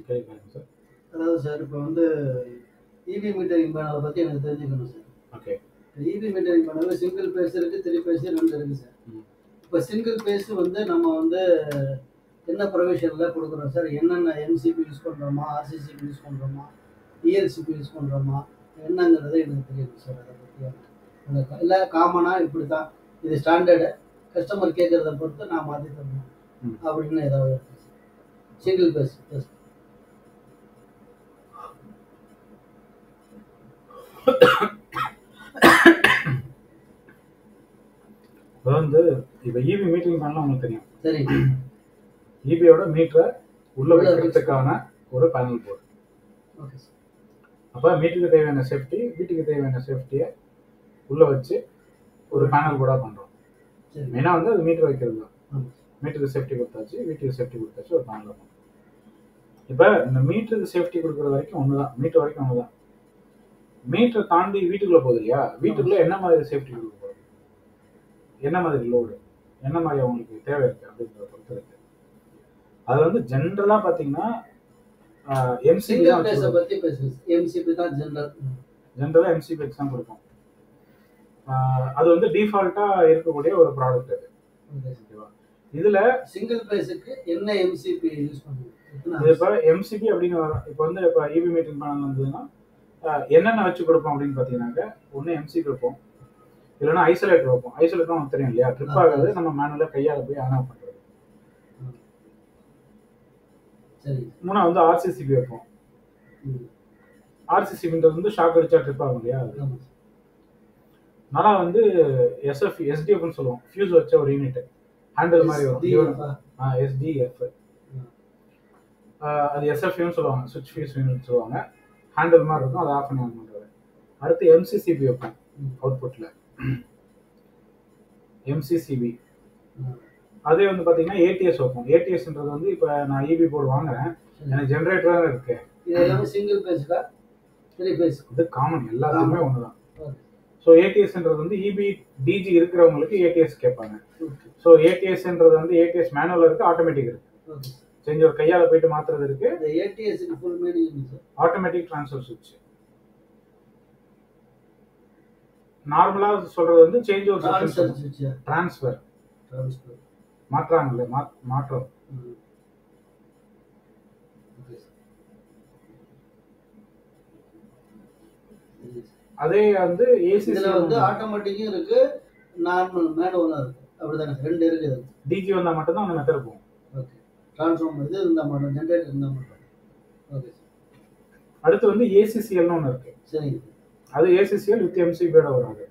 கேட்குறேன் சார். அதாவது சார் இப்போ வந்து இபி மீட்டரிங் பேனலை பற்றி எனக்கு தெரிஞ்சுக்கணும் sir. Okay. EB metering panel single phase இருக்குது, 3 பேஸ் 2 இருக்குது சார். இப்போ சிங்கிள் பேஸ் வந்து நம்ம வந்து என்ன ப்ரொவிஷனில் கொடுக்குறோம் சார்? என்னென்ன எம்சிபி யூஸ் பண்ணுறோமா, ஆர்சிசிபி யூஸ் பண்ணுறோமா, இஎல்சிபி யூஸ் பண்ணுறோமா, என்னங்கிறது எனக்கு தெரியும் சார். அதை பற்றி இல்லை காமனாக இப்படி தான் இது ஸ்டாண்டர்டு, கஸ்டமர் கேட்குறத பொறுத்து நான் மாற்றி தரணும் அப்படின்னு ஏதாவது சிங்கிள் பேஸ் பேஸ் வந்து இப்போ இபி மீட்டரிங் பேனல் உங்களுக்கு தெரியும். சரி. இபியோட மீட்டரை உள்ள வைக்கிறதுக்கான ஒரு பேனல் போர்டு. ஓகே. அப்போ மீட்டருக்கு தேவையான சேஃப்டி, வீட்டுக்கு தேவையான சேஃப்டியை உள்ள வச்சு ஒரு பேனல் போர்டாக பண்ணுறோம். மெயினாக வந்து அது மீட்டர் வைக்கிறது தான். மீட்டருக்கு சேஃப்டி கொடுத்தாச்சு, வீட்டுக்கு சேஃப்டி கொடுத்தாச்சு, ஒரு பேனலாக பண்ணுறோம். இப்போ இந்த மீட்டருக்கு சேஃப்டி கொடுக்குற வரைக்கும் ஒன்று தான், மீட்டர் வரைக்கும் ஒன்று தான். மீட்டரை தாண்டி வீட்டுக்குள்ளே போகுது இல்லையா, வீட்டுக்குள்ளே என்ன மாதிரி சேஃப்டி கொடுக்க போகுது, என்ன மாதிரி லோடு, என்ன மாதிரி அவங்களுக்கு தேவை இருக்குது அப்படின்றத பொறுத்து இருக்கு. அது வந்து ஜென்ரலாக பார்த்தீங்கன்னா எம்சிபி தான் ஜென்ரலாக எம்சிபி வச்சு தான் கொடுப்போம். அது வந்து டிஃபால்ட்டாக இருக்கக்கூடிய ஒரு ப்ராடக்ட் அது. ஓகேவா? இதில் சிங்கிள் பேஸுக்கு என்ன எம்சிபி யூஸ் பண்ணுவோம்? இப்போ எம்சிபி அப்படின்னு வரும். இப்போ வந்து இப்போ இபி மீட்டரிங் பேனல் வந்ததுன்னா என்னென்ன வச்சு கொடுப்போம் அப்படின்னு பார்த்தீங்கன்னாக்க, ஒன்று எம்சிபி வைப்போம், இல்லைன்னா ஐசோலேட்டர் வைப்போம். ஐசோலேட்டர் நமக்கு தெரியும் இல்லையா, ட்ரிப் ஆகாது, நம்ம மேனுவலாக கையால் போய் ஆன் ஆஃப் பண்ணுறது. மூணா வந்து ஆர்சிசிபி வைப்போம். ஆர்சிசிபின்றது வந்து ஷாக் அடிச்சா ட்ரிப் ஆகும் இல்லையா. நல்லா வந்து எஸ்டிஎஃப்னு சொல்லுவோம், ஃபியூஸ் வச்ச ஒரு யூனிட், ஹேண்டில் மாதிரி வரும். எஸ்டிஎஃப் அது எஸ்எஃப்யூன்னு சொல்லுவாங்க, சுவிட்ச் ஃபியூஸ் யூனிட் சொல்லுவாங்க. ஹேண்டில் மாதிரி இருக்கும், அதை ஆஃப் பண்ணி ஆன் பண்ணுறது. அடுத்து எம்சிசிபி வைப்பேன் அவுட்புட்டில், எம்சிசிபி. அதே வந்து பார்த்தீங்கன்னா ஏடிஎஸ் வைப்போம். ஏடிஎஸ்ன்றது வந்து இப்போ நான் இபி போர்டு வாங்குறேன், எனக்கு ஜென்ரேட்டர் தான் இருக்கு. சிங்கிள் பேஸுக்கா 3 பேஸ் இது காமன், எல்லாத்துக்குமே ஒன்று தான். ஸோ ஏடிஎஸ்ன்றது வந்து இபி டிஜி இருக்கிறவங்களுக்கு ஏடிஎஸ் கேட்பாங்க. ஸோ ஏடிஎஸ்ன்றது வந்து ஏடிஎஸ் மேனுவல் இருக்குது, ஆட்டோமேட்டிக் இருக்குது. செஞ்சு ஒரு கையால் போயிட்டு மாற்றுறது இருக்குது. ஏடிஎஸ்க்கு ஃபுல் மீனிங் ஆட்டோமேட்டிக் ட்ரான்ஸ்ஃபர் சுவிட்ச். நார்மலாக சொல்கிறது வந்து சேஞ்ச் ஓவர் ட்ரான்ஸ்ஃபர் மாற்றாங்கல்ல, மாற்றம். அதே வந்து ஏசிசி வந்து ஆட்டோமேட்டிக்கும் இருக்கு, நார்மல் மேனுவலும் இருக்கு, அப்படிதானே? ரெண்டு இருக்குது. டிஜி வந்தால் மட்டும்தான் அந்த மெத்தட் இருக்கும். ஓகே. ட்ரான்ஸ்ஃபார்மர் இது இருந்தால் மட்டும், ஜென்ரேட்டர் இருந்தால் மட்டும். ஓகே. அடுத்து வந்து ஏசிசிஎல்னு ஒன்று இருக்கு. சரி. அது ஏசிசிஎல் வித் எம்சிபியோட வராது.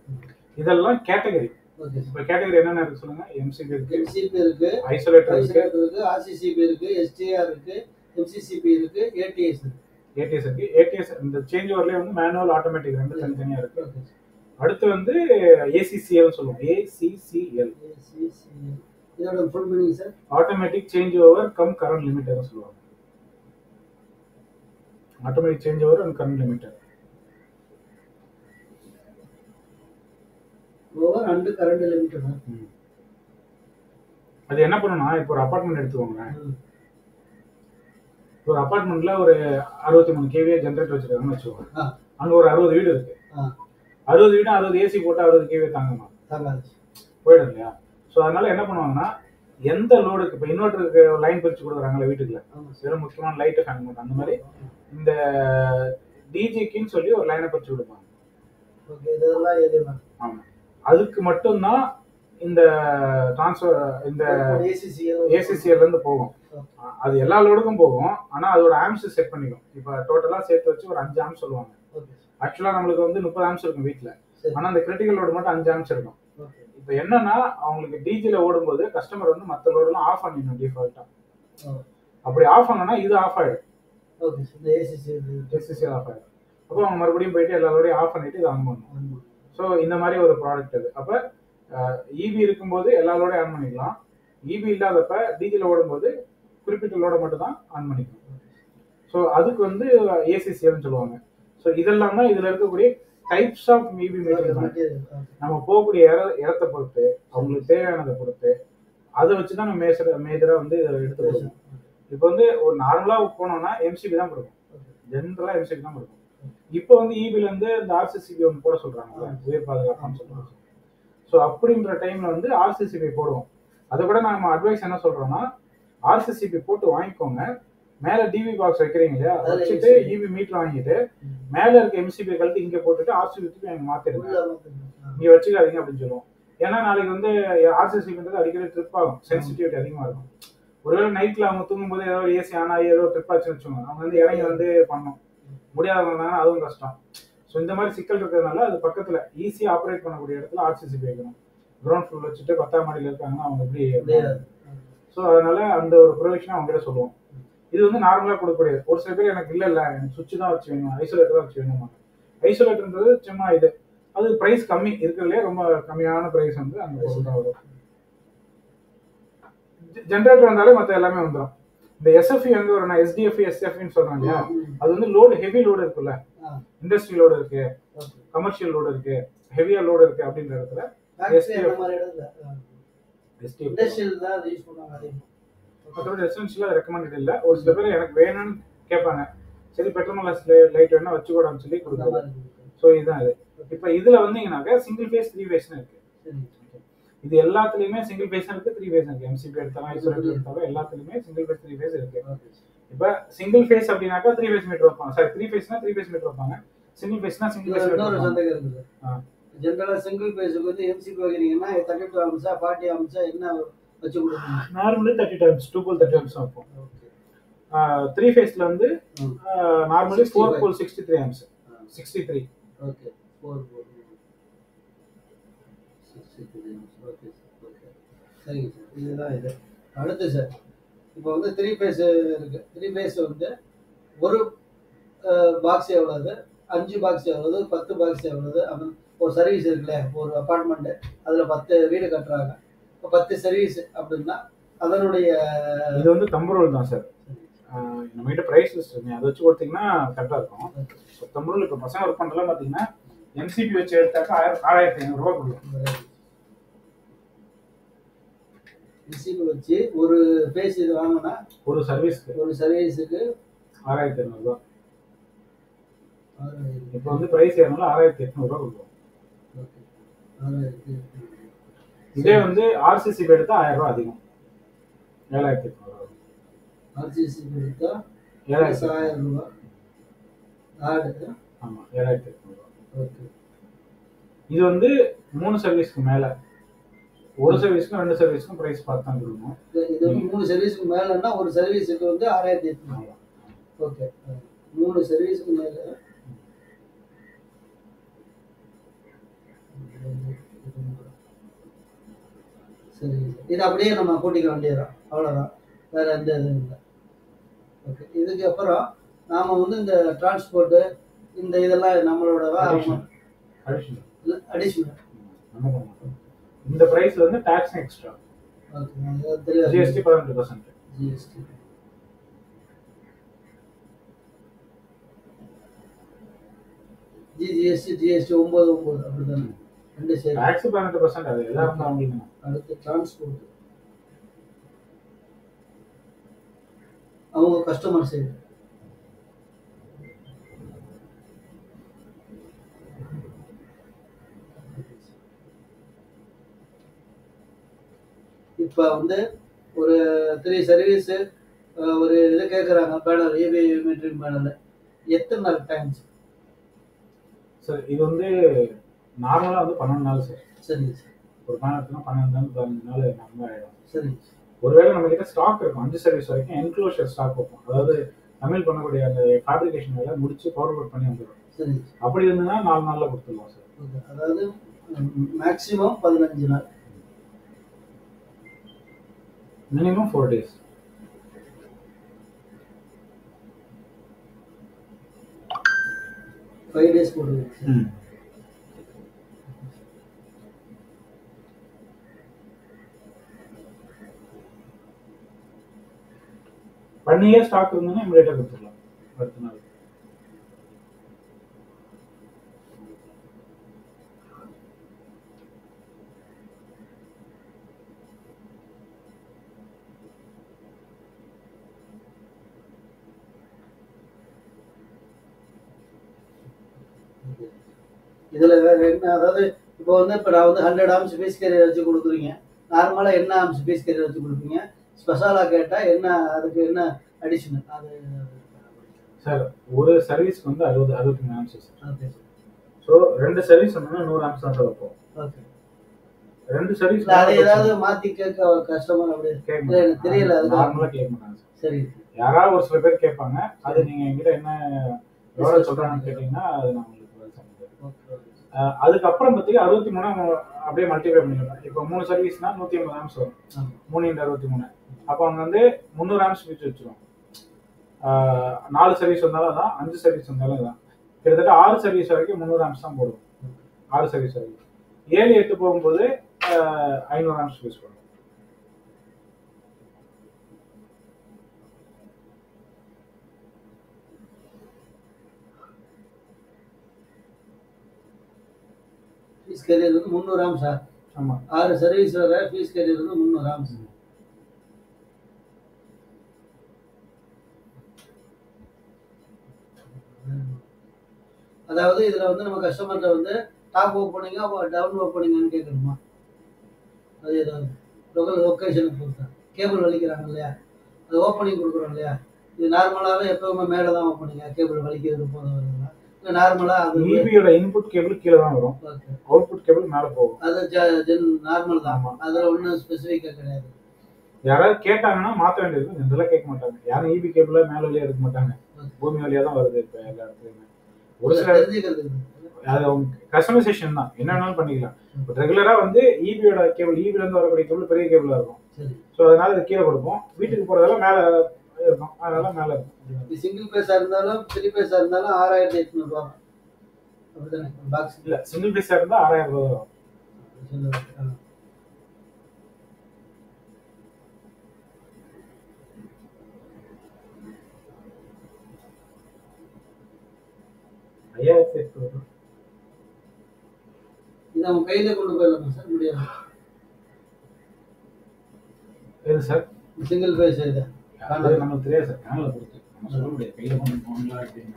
இதெல்லாம் கேட்டகரி. ஓகே. இப்போ கேட்டகரி என்னென்ன இருக்கு சொல்லுங்க? எம்சிபி இருக்கு, எம்சிபி இருக்கு, ஐசோலேட்டர் இருக்கு, ஆர்சிசிபி இருக்கு, எஸ்டிஆர் இருக்கு, எம்சிசிபி இருக்கு, ஏடிஎஸ் இருக்கு. ஏடிஎஸ் இருக்கு. ஏடிஎஸ் இந்த சேஞ்ச் ஓவர்லேயே வந்து மேனுவல் ஆட்டோமேட்டிக் ரெண்டு தனித்தனியாக இருக்கு. அடுத்து வந்து ஏசிசிஎல் சொல்லுவோம். ஏசிசிஎல் இதோட full meaning sir? Automatic change over cum current லிமிட்டர்னு சொல்லுவாங்க. Automatic change over and current limiter. Over and current limiter. அது என்ன பண்ணுனா, இப்போ ஒரு அபார்ட்மெண்ட் எடுத்துக்கோங்க. ஒரு அபார்ட்மெண்ட்ல ஒரு 63 kVA ஜென்ரேட்டர் வச்சிருக்காங்கன்னு வச்சுக்கோங்க. அங்க ஒரு 60 வீடு இருக்கு. 60 வீடு 60 ஏசி போட்டா 60 kVA தாங்குமா? போயிடும் இல்லையா. ஸோ அதனால என்ன பண்ணுவாங்கன்னா, எந்த லோடுக்கு இப்போ இன்வெர்டருக்கு லைன் பிரிச்சு கொடுக்குறாங்கல்ல வீட்டுக்குள்ள, சில முக்கியமான லைட்டு ஃபேன் மட்டும், அந்த மாதிரி இந்த டிஜிக்குன்னு சொல்லி ஒரு லைனை பிரிச்சு கொடுப்பாங்க. ஆமாம், அதுக்கு மட்டும்தான் இந்த டிரான்ஸ்ஃபர் இந்த ஏசிசிஎல் இருந்து போகும். அது எல்லா லோடுக்கும் போகும், ஆனால் அதோட ஆம்ஸ் செட் பண்ணிக்கும். இப்போ டோட்டலாக சேர்த்து வச்சு ஒரு 5 ஆம்ஸ் சொல்லுவாங்க. ஆக்சுவலாக நம்மளுக்கு வந்து 30 ஆம்ஸ் இருக்கும் வீட்டில், ஆனால் அந்த கிரிட்டிக்கல் லோடு மட்டும் 5 ஆம்ஸ் இருக்கும். இப்போ என்னன்னா, அவங்களுக்கு டிஜியில் ஓடும்போது கஸ்டமர் வந்து மற்ற லோடெல்லாம் ஆஃப் பண்ணிடணும் டிஃபால்ட்டாக. அப்படி ஆஃப் பண்ணனா இது ஆஃப் ஆகிடும், ஏசிசிஎல் ஆஃப் ஆகிடும். அப்போ அவங்க மறுபடியும் போயிட்டு எல்லா லோடையும் ஆஃப் பண்ணிட்டு இது ஆன் பண்ணணும். ஸோ இந்த மாதிரி ஒரு ப்ராடக்ட் அது. அப்போ இபி இருக்கும்போது எல்லா லோடையும் ஆன் பண்ணிக்கலாம். இபி இல்லாதப்ப டிஜியில் ஓடும்போது குறிப்பிட்ட லோடை மட்டும் தான் ஆன் பண்ணிக்கணும். ஸோ அதுக்கு வந்து ஏசிசிஎல்னு சொல்லுவாங்க. ஸோ இதெல்லாம் தான் இதில் இருக்கக்கூடிய டைப்ஸ் ஆஃப் இபி மீட்டர். நம்ம போகக்கூடிய இடத்தை பொறுத்து, அவங்களுக்கு தேவையானதை பொறுத்து, அதை வச்சு தான் நம்ம மேஜராக வந்து இதை எடுத்துக்கணும். இப்போ வந்து ஒரு நார்மலா போனோம்னா எம்சிபி தான் கொடுக்கும், ஜென்ரலா எம்சிபி தான் கொடுக்கும். இப்போ வந்து இபில இருந்து இந்த ஆர்சிசிபி ஒன்று போட சொல்றாங்க, உயிர் பாதுகாப்புன்னு சொல்றாங்க. ஸோ அப்படின்ற டைம்ல வந்து ஆர்சிசிபி போடுவோம். அதை கூட நம்ம அட்வைஸ் என்ன சொல்றோம்னா, ஆர்சிசிபி போட்டு வாங்கிக்கோங்க, மேல டிவி பாக்ஸ் வைக்கிறீங்க இல்லையா, வச்சுட்டு இபி மீட்டர் வாங்கிட்டு மேல இருக்க எம்சிபி கழட்டி இங்க போட்டுட்டு ஆர்சிசிபி எனக்கு மாத்திடுங்க, இங்க வச்சுக்காதீங்க அப்படின்னு சொல்லுவோம். ஏன்னா நாளைக்கு வந்து ஆர்சிசிபின்றது அடிக்கடி ட்ரிப் ஆகும், சென்சிட்டிவிட்டி அதிகமா இருக்கும். ஒருவேளை நைட்ல அவங்க தூங்கும் போது ஏதோ ஏசி ஆனா ஏதோ ட்ரிப் ஆச்சுன்னு வச்சுக்கோங்க, அவங்க வந்து இறங்கி வந்து பண்ணணும், முடியாதவங்க அதுவும் கஷ்டம். ஸோ இந்த மாதிரி சிக்கல் இருக்கிறதுனால அது பக்கத்துல ஈஸியா ஆப்ரேட் பண்ணக்கூடிய இடத்துல ஆர்சிசிபி வைக்கணும். கிரவுண்ட் ஃப்ளோர் வச்சுட்டு 10ஆம் மாடியில் இருக்காங்கன்னா அவங்க எப்படி, ஸோ அதனால அந்த ஒரு ப்ரொவிஷனை அவங்க கிட்ட சொல்லுவோம். இது வந்து நார்மலா கொடுக்கக்கூடியது. ஒரு சில பேர் எனக்கு இல்ல எனக்கு சுவிட்ச் தான் வச்சு வேணும், ஐசோலேட்டர் தான் வச்சு வேணுமா. ஐசோலேட்டர்ன்றது சும்மா இது, அது பிரைஸ் கம்மி இருக்கிறதுலே ரொம்ப கம்மியான பிரைஸ் வந்து அந்த பொருள் தான் வரும். ஜென்ரேட்டர் வந்தாலே மற்ற எல்லாமே வந்துடும். இந்த எஸ்எஃப்இ வந்து ஒரு எஸ்டிஎஃப்இ எஸ்எஃப்இன்னு சொல்றாங்க இல்லையா, அது வந்து லோடு ஹெவி லோடு இருக்குல்ல, இண்டஸ்ட்ரி லோடு இருக்கு, கமர்ஷியல் லோடு இருக்கு, ஹெவியா லோடு இருக்கு அப்படின்ற இடத்துல எசென்ஷியலா ரெக்கமெண்டட் இல்ல. ஒரு சில பேர் எனக்கு வேணும்னு கேட்பாங்க, சரி பெட்ரோமாஸ் லைட் வேணா வச்சுக்கூடாதுன்னு சொல்லி கொடுக்குறாங்க. ஸோ இதுதான் இது. இப்போ இதுல வந்தீங்கன்னாக்க சிங்கிள் ஃபேஸ் 3 ஃபேஸ்னு இருக்கு. இது எல்லாத்துலயுமே சிங்கிள் ஃபேஸ் இருக்கு, 3 ஃபேஸ் இருக்கு. எம்சிபி எடுத்தாலும் ஐசோலேட்டர் எடுத்தாலும் எல்லாத்துலயுமே சிங்கிள் ஃபேஸ் 3 ஃபேஸ் இருக்கு. இப்ப சிங்கிள் ஃபேஸ் அப்படின்னாக்கா 3 ஃபேஸ் மீட்டர் வைப்பாங்க. சாரி 3 ஃபேஸ்னா 3 ஃபேஸ் மீட்டர் வைப்பாங்க, சிங்கிள் ஃபேஸ்னா சிங்கிள் ஃபேஸ் மீட்டர். இன்னொரு சந்தேகம் இருக்குது. ஜெனரலா சிங்கிள் ஃபேஸ்க்கு வந்து எம்சிபி வைக்கிறீங்கன்னா 32 ஆம்ஸா 40 ஆம்ஸா என்ன வச்சு கொடுப்பீங்க? நார்மலி 30 டைம்ஸ் 2 போல் 30 ஆம்ஸ் வைப்போம். 3 ஃபேஸ்ல வந்து நார்மலி 4 போல் 63 ஆம்ஸ் 63. ஓகே 4 போல் 63 ஆம்ஸ். ஓகே சார், ஓகே சரிங்க சார். இதுதான் இது. அடுத்து சார், இப்போ வந்து 3 ஃபேஸ் இருக்கு. 3 ஃபேஸ் வந்து ஒரு பாக்ஸ் எவ்வளவு, 5 பாக்ஸ் எவ்வளவு, 10 பாக்ஸ் எவ்வளவு அப்படின்னு ஒரு சர்வீஸ் இருக்குல்ல. ஒரு அபார்ட்மெண்ட் அதுல 10 வீடு கட்டுறாங்க, இப்போ 10 சர்வீஸ் அப்படின்னா அதனுடைய இது வந்து தம்புரோல் தான் சார். நம்ம கிட்ட பிரைஸ் லிஸ்ட் இருக்கு, அதை வச்சு கொடுத்தீங்கன்னா கரெக்டா இருக்கும். தம்புரோல் இப்போ பசங்க ஒர்க் பண்றதுலாம் பாத்தீங்கன்னா எம்சிபி வச்சு எடுத்தாக்கா 6500 ரூபாய் கொடுக்கும். எம்சிபி வச்சு ஒரு ஃபேஸ் இது வாங்கினா ஒரு சர்வீஸுக்கு 6500 ரூபாய். இப்போ வந்து பிரைஸ் ஏறனால 6800 ரூபாய் கொடுக்கும். இதே வந்து ஆர்சிசிபி எடுத்தா 1000 ரூபாய் அதிகம், 7800 ரூபாய். ஆர்சிசிபி எடுத்தா 1000 ரூபாய் ஆடு. ஆமா 7800 ரூபாய். ஓகே. இது வந்து 3 சர்வீஸ்க்கு மேல, ஒரு சர்வீஸ்க்கும் 2 சர்வீஸ்க்கும் பிரைஸ் பார்த்து தான் கொடுக்கணும். இது 3 சர்வீஸ்க்கு மேலன்னா ஒரு சர்வீஸுக்கு வந்து 6800. ஓகே, 3 சர்வீஸ்க்கு மேல சரி. இது அப்படியே நம்ம கூட்டிக்க வேண்டியதுதான், அவ்வளோதான், வேற எந்த இதுவும் இல்லை. ஓகே. இதுக்கு அப்புறம் நாம வந்து இந்த டிரான்ஸ்போர்ட்டு இந்த இதெல்லாம் நம்மளோட அடிஷனல் இந்த பிரைஸ்ல வந்து tax extra. Okay. GST 18%. GST 9 அப்படிதான். ரெண்டு சரி. டாக்ஸ் 18%, அது எல்லாரும் தான் வாங்கிக்கணும். அடுத்து டிரான்ஸ்போர்ட் அவங்க கஸ்டமர் சைடு. இப்போ வந்து ஒரு 3 சர்வீஸு ஒரு இது கேட்குறாங்க, பேனல் இபி மீட்டரிங் பேனல் எத்தனை நாள் டைம் சார்? இது வந்து நார்மலாக வந்து 12 நாள் சார். சரி சார். ஒரு பேனல்னா 12 நாள் 15 நாள் நம்ம ஆகிடும். சரி. ஒருவேளை நம்ம கிட்ட ஸ்டாக் இருக்கும் 5 சர்வீஸ் வரைக்கும் என்க்ளோஷர் ஸ்டாக் வைப்போம், அதாவது தமிழ் பண்ணக்கூடிய அந்த ஃபேப்ரிகேஷன் வேலை முடிச்சு ஃபார்வர்ட் பண்ணி வந்துடும். சரி. அப்படி இருந்ததுன்னா 4 நாளில் கொடுத்துடலாம் சார். அதாவது மேக்ஸிமம் 15 நாள், மினிமம் 4 days. போடுவீங்க. பண்ணியே ஸ்டாக் இருந்ததுன்னா இமிடியேட்டா கொடுத்துடலாம் அடுத்த நாள். இதுல வேற என்ன, அதாவது இப்போ வந்து இப்போ நான் வந்து 100 ஆம்ஸ் பீஸ் கேரியர் வச்சு கொடுக்குறீங்க. நார்மலா என்ன ஆம்ஸ் பீஸ் கேரியர் வச்சு கொடுப்பீங்க? ஸ்பெஷலா கேட்டா என்ன, அதுக்கு என்ன அடிஷனல் அது? சார் ஒரு சர்வீஸ்க்கு வந்து 63 amps sir. Okay. So 2 service வந்தோம்னா 100 ஆம்ஸ் தான் சார் வைப்போம். ஓகே. 2 சர்வீஸ் அது ஏதாவது மாத்தி கேட்க கஸ்டமர் அப்படி எனக்கு தெரியல. அது நார்மலா கேட்க மாட்டாங்க சார். சரி. யாராவது ஒரு சில பேர் கேட்பாங்க. அது நீங்க என்கிட்ட என்ன எவ்வளவு சொல்றாங்கன்னு கேட்டீங்கன்னா அது நான் உங்களுக்கு பதில் சொல்றேன். அதுக்கப்புறம் பார்த்தீங்கன்னா 63 அப்படியே மல்டிப்ளை பண்ணிக்கலாம். இப்போ 3 சர்வீஸ்னா 150 ஆம்ஸ் வரும். 3 × 63. அப்போ அவங்க வந்து 300 ஆம்ஸ் பிரிச்சு வச்சிருவோம். 4 சர்வீஸ் வந்தாலும் தான், 5 சர்வீஸ் வந்தாலும் தான். கிட்டத்தட்ட 6 சர்வீஸ் வரைக்கும் 300 ஆம்ஸ் தான் போடுவோம். 6 சர்வீஸ் வரைக்கும். 7, 8 போகும்போது 500 ஆம்ஸ் யூஸ் பண்ணுவோம். ஃபீஸ் கேரியர் வந்து 300 ஆம்ஸா? ஆமா. 6 சர்வீஸ் வர ஃபீஸ் கேரியர் வந்து 300 ஆம்ஸ். அதாவது இதுல வந்து நம்ம கஸ்டமர்கிட்ட வந்து டாப் ஓப்பனிங்கா டவுன் ஓப்பனிங்னு கேட்கணுமா? அது ஏதாவது லொக்கேஷனுக்கு பொறுத்தா கேபிள் வலிக்கிறாங்க இல்லையா, அது ஓப்பனிங் கொடுக்குறோம் இல்லையா, இது நார்மலாகவே எப்பவுமே மேலே தான் ஓப்பனிங்கா கேபிள் வலிக்கிறது போது வருதுங்களா, இல்லை நார்மலாக அது ஈபியோட இன்புட் கேபிள் கீழே தான் வரும், அவுட்புட் கேபிள் மேலே போகும். அது நார்மல் தான், அதில் ஒன்றும் ஸ்பெசிஃபிக்காக கிடையாது. யாராவது கேட்டாங்கன்னா மாற்ற வேண்டியது இதெல்லாம் கேட்க மாட்டாங்க. யாரும் ஈபி கேபிள் மேலே வழியாக எடுக்க மாட்டாங்க, பூமி வழியாக தான் வருது இப்போ எல்லா இடத்துலையுமே. ஒரு சில அது கஸ்டமைசேஷன் தான், என்ன வேணாலும் பண்ணிக்கலாம். இப்போ ரெகுலரா வந்து ஈபியோட கேபிள், ஈபில இருந்து வரக்கூடிய கேபிள் பெரிய கேபிளா இருக்கும். ஸோ அதனால இது கீழே கொடுப்போம். வீட்டுக்கு போறதெல்லாம் மேலே இருக்கும், அதனால மேலே இருக்கும். சிங்கிள் பேஸா இருந்தாலும் 3 பேஸா இருந்தாலும் 6800 ரூபா அப்படிதானே பாக்ஸ்? இல்ல, சிங்கிள் பேஸா இருந்தா 6000 ரூபா வரும். இது நம்ம கையில கொண்டு போயிடலாமா சார்? முடியாது. எது சார்? சிங்கிள் பேஸ் இது நமக்கு தெரியாது சார், பேனலை பொறுத்து நம்ம சொல்ல முடியாது. கையில கொண்டு போகலாம் அப்படின்னு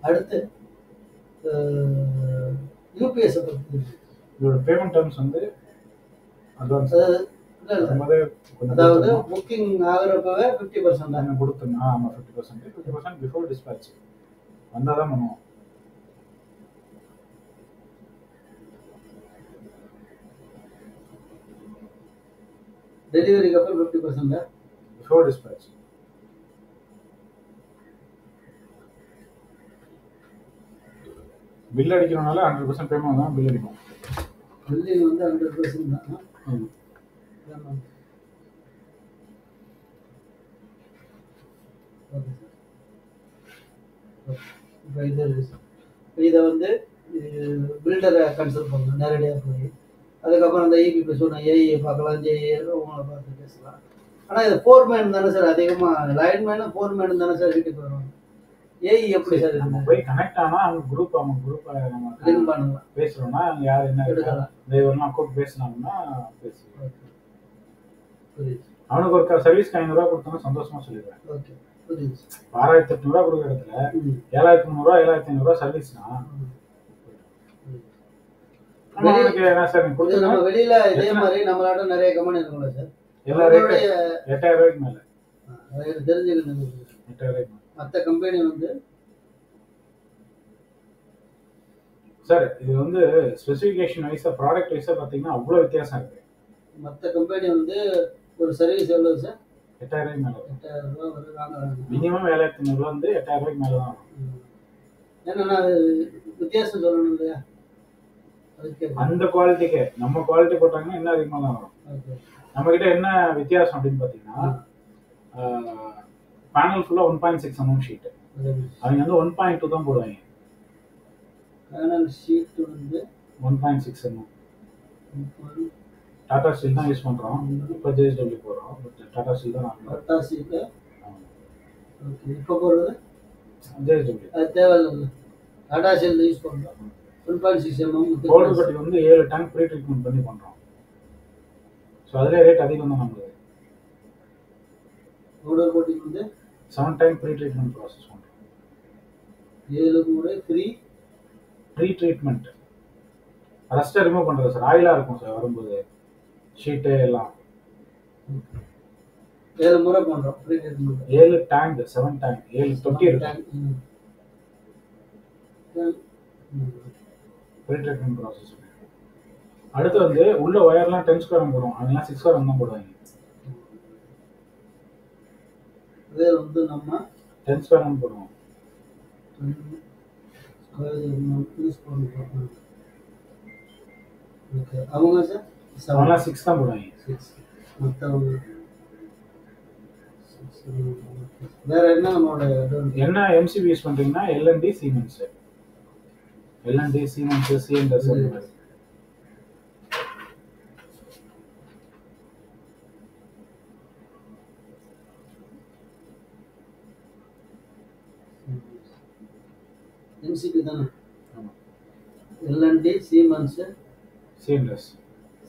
அடுத்து யூபிஎஸ் பத்தி இதோட பேமெண்ட் டர்ம்ஸ் வந்து அட்வான்ஸ், அதாவது புக்கிங் ஆகுறப்பவே 50% நாங்கள் கொடுத்தோம்னா. ஆமாம், 50% பிஃபோர் டிஸ்பேட்ச் வந்தால் தான் பண்ணுவோம். டெலிவரிக்கு அப்புறம் 50% பிஃபோர் டிஸ்பேட்ச். பில் அடிக்கிறனால 100% பேமெண்ட் தான் பில் அடிக்கும். பில்லிங் வந்து 100% தான். இப்போ இதை வந்து பில்டரை கன்சல்ட் பண்ணலாம் நேரடியாக போய். அதுக்கப்புறம் அந்த ஈபி பேசணும், ஏஐ பார்க்கலாம், ஜேஏ உங்களை பார்த்து பேசலாம். ஆனால் இது 4 மேன் தானே சார் அதிகமாக, லைன் மேனும் 4 மேன் தானே சார் வீட்டுக்கு வருவாங்க. ஏஐ எப்படி சார் நம்ம போய் கனெக்ட் ஆனால் அவங்க குரூப்பை நம்ம லிங்க் பண்ணலாம், பேசுகிறோம்னா அவங்க யார் என்ன எடுக்கலாம், டிரைவர்லாம் அக்கௌண்ட் பேசினாங்கன்னா பேசுவோம். அவனுக்கு ஒரு சர்வீஸ்க்கு 500 ரூபா கொடுத்தோம்னா சந்தோஷமா சொல்லிடுவேன். ஓகே, புரியுது. 6800 ரூபா கொடுக்குற இடத்துல 7300 ரூபா 7500 ரூபா சர்வீஸ்னா வெளியில இதே மாதிரி நம்மளாட்ட நிறைய கம்பெனி இருக்கும்ல சார், எல்லாரும் 8000 ரூபாய்க்கு மேல தெரிஞ்சுக்கணும். 8000 ரூபாய்க்கு மற்ற கம்பெனி வந்து சார் இது வந்து ஸ்பெசிஃபிகேஷன் வைஸா ப்ராடக்ட் வைஸா பார்த்தீங்கன்னா அவ்வளோ வித்தியாசம் இருக்கு. மற்ற கம்பெனி வந்து ஒரு சர்வீஸ் எவ்வளவு சார்? 8000 மேல. 8000 ரூபா வரை வாங்குறாங்க. மினிமம் 7500 ரூபா வந்து 8000 ரூபாய்க்கு மேல தான் வரும். ஏன்னா வித்தியாசம் சொல்லணும் இல்லையா, அந்த குவாலிட்டிக்கு நம்ம குவாலிட்டி போட்டாங்கன்னா இன்னும் அதிகமாக தான் வரும். நம்ம கிட்ட என்ன வித்தியாசம் அப்படின்னு பார்த்தீங்கன்னா பேனல் ஃபுல்லா 1.6 mm ஷீட், அவங்க வந்து 1.2 தான் போடுவாங்க. பேனல் ஷீட் வந்து 1.6 mm. டாடா ஸ்டீல் தான் யூஸ் பண்றோம். இப்போ JSW போறோம், பட் டாடா ஸ்டீல் தான் நார்மல். டாடா ஸ்டீல். ஓகே, இப்போ போறது JSW. அது தேவையில்லை, டாடா ஸ்டீல் யூஸ் பண்றோம். 1.6 mm பவுடர் கட்டி வந்து 7 டேங்க் ப்ரீ ட்ரீட்மெண்ட் பண்ணி பண்றோம். ஸோ அதிலே ரேட் அதிகம் தான் நம்மளுக்கு. பவுடர் கோட்டிங் வந்து 7 டைம் ப்ரீ ட்ரீட்மெண்ட் ப்ராசஸ் பண்ணுறோம். 7 முறை ப்ரீ ட்ரீட்மெண்ட் ரஸ்ட்டை ரிமூவ் பண்ணுறது சார். ஆயிலாக இருக்கும் சார் வரும்போது, ஷீட்டு எல்லாம். 7 முறை பண்ணுறோம் ப்ரீ ட்ரீட்மெண்ட். 7 டேங்க் 7 டேங்க் 7 தொட்டி இருக்கு. Pre treatment process. அடுத்து வந்து உள்ள ஒயர்லாம் 10 ஸ்கொயர் போடுவோம், அதெல்லாம் 6 ஸ்கொயர் தான் போடுவாங்க. வேறு வந்து நம்ம 10 ஸ்கொயர் போடுவோம். அவங்க சார் அவங்களாம் 6 தான் போடுவாங்க. 6 மற்றவங்க வேற என்ன நம்மளோட என்ன எம்சிபி யூஸ் பண்றீங்கன்னா LNT Siemens, LNT Siemens CNS. MCB தானே? LNT Siemens CNS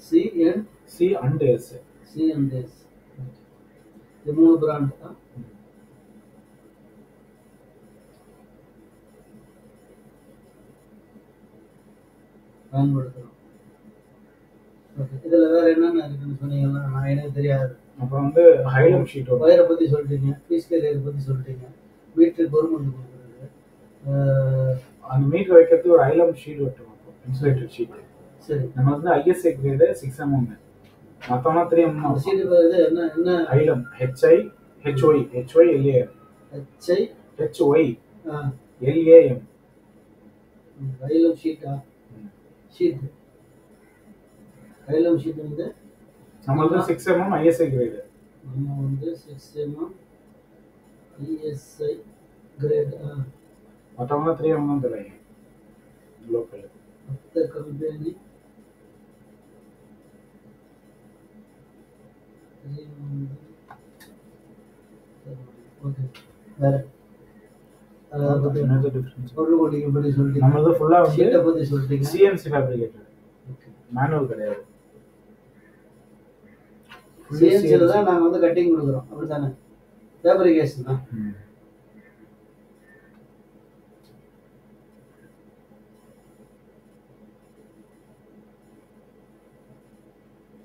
CN C and S CNS இது 3 பிராண்ட் தான். பயன்படுத்துகிறோம். ஓகே, இதில் வேறு என்னென்ன இருக்குன்னு சொன்னீங்கன்னா நான் எனக்கு தெரியாது. அப்புறம் வந்து ஹைலம் ஷீட் ஒயரை பற்றி சொல்லிட்டீங்க, ஃபீஸ் கேரியர் பற்றி சொல்லிட்டீங்க, மீட்டர் கவர்மெண்ட் கொடுக்குறது. அந்த மீட்டர் வைக்கிறதுக்கு ஒரு ஹைலம் ஷீட் வெட்டணும், இன்சுலேட்டட் ஷீட். சரி, நம்ம வந்து ஐஎஸ்ஐ கிரேடு 6 mm, மற்றவங்க 3 mm. ஷீட் என்ன என்ன Hylam HI HY HY LAM HI HY LAM Hylam ஷீட்டா? ஷீட் ஹைலம் ஷீட் வந்து நம்மளுக்கு 6 mm ஐஎஸ்ஐ கிரேடு. நம்ம வந்து 6 mm ஐஎஸ்ஐ கிரேடு. மற்றவங்க 3 mm தான் தராங்க லோக்கல். மற்ற கம்பெனி ஓகே. வேற நம்மளது ஃபுல்லா வந்து சொல்லிட்டீங்க. சிஎன்சி ஃபேப்ரிகேட்டட், மேனுவல் கிடையாது. சிஎன்சில தான் நாங்க வந்து கட்டிங் கொடுக்குறோம், அப்படிதானே? ஃபேப்ரிகேஷன் தான்.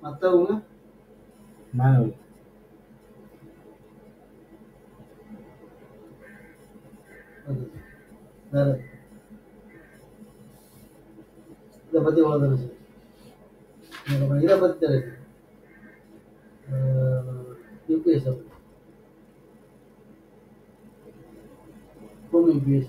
மற்றவங்க மேனுவல். வேற இதை பற்றி வளர்ந்துருச்சு. இதை பற்றி தெரியுது யூபிஎஸ் ஹோம் யூபிஎஸ்